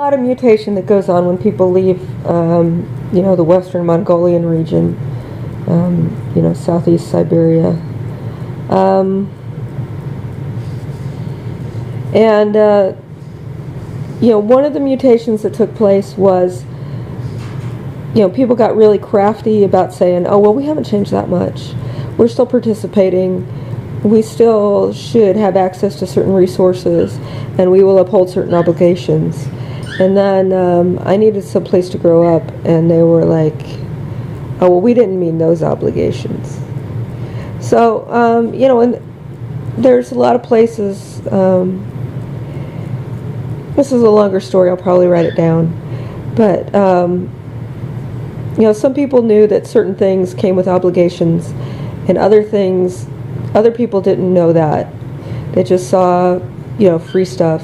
A lot of mutation that goes on when people leave, the Western Mongolian region, Southeast Siberia. One of the mutations that took place was, people got really crafty about saying, oh, well, we haven't changed that much. We're still participating. We still should have access to certain resources, and we will uphold certain obligations. And then I needed some place to grow up, and they were like, oh, well, we didn't mean those obligations. So, and there's a lot of places, this is a longer story, I'll probably write it down, but, some people knew that certain things came with obligations, and other people didn't know that. They just saw, free stuff.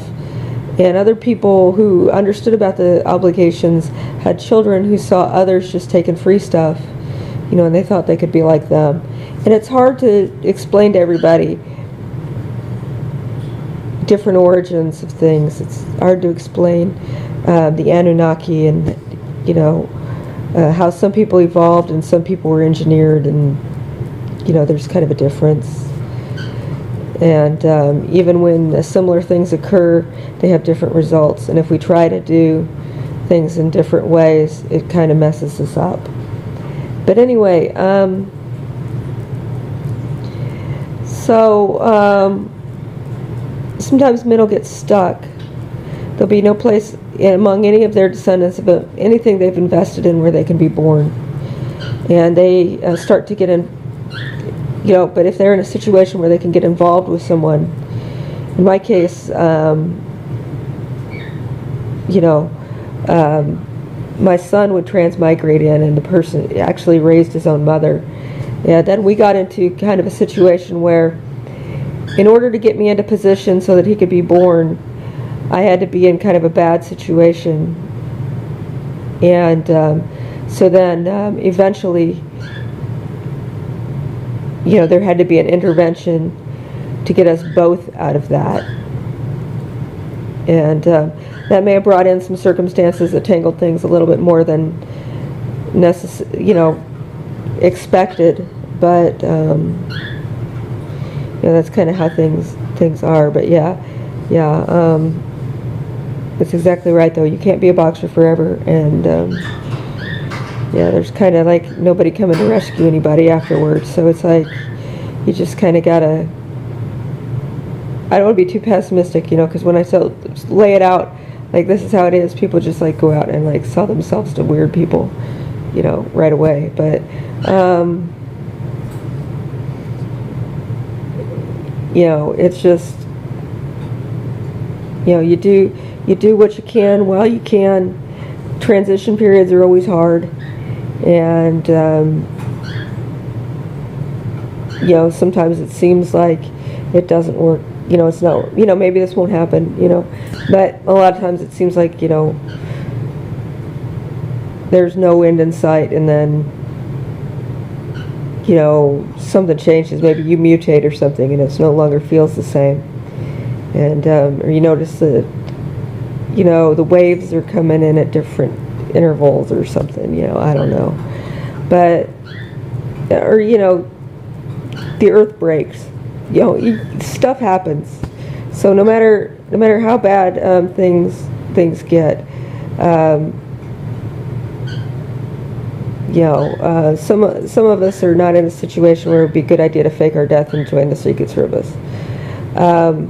And other people who understood about the obligations had children who saw others just taking free stuff, and they thought they could be like them. And it's hard to explain to everybody different origins of things. It's hard to explain the Anunnaki and, how some people evolved and some people were engineered, and, there's kind of a difference. And even when similar things occur, they have different results. And if we try to do things in different ways, it kind of messes us up. But anyway, sometimes men will get stuck. There'll be no place among any of their descendants about anything they've invested in where they can be born. And they start to get in, but if they're in a situation where they can get involved with someone, in my case, my son would transmigrate in, and the person actually raised his own mother. And then we got into kind of a situation where, in order to get me into position so that he could be born, I had to be in kind of a bad situation. And so then eventually, there had to be an intervention to get us both out of that. And that may have brought in some circumstances that tangled things a little bit more than expected. But that's kind of how things are. But that's exactly right, though. You can't be a boxer forever, and there's kind of like nobody coming to rescue anybody afterwards. So it's like you just kind of gotta. I don't want to be too pessimistic, because when I lay it out, like this is how it is, people just like go out and like sell themselves to weird people, right away. But it's just, you do what you can while you can. Transition periods are always hard, and sometimes it seems like it doesn't work. It's not, maybe this won't happen, but a lot of times it seems like, there's no end in sight, and then, something changes. Maybe you mutate or something, and it no longer feels the same. And, or you notice that, the waves are coming in at different intervals or something, I don't know. But, or, the earth breaks. Stuff happens. So no matter how bad things get, some of us are not in a situation where it would be a good idea to fake our death and join the Secret Service. So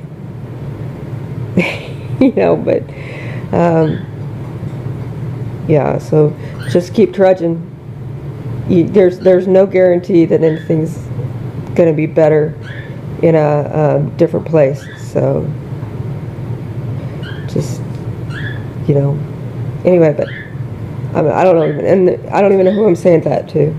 just keep trudging. There's no guarantee that anything's going to be better in a different place. So just anyway. But I don't know, and I don't even know who I'm saying that to.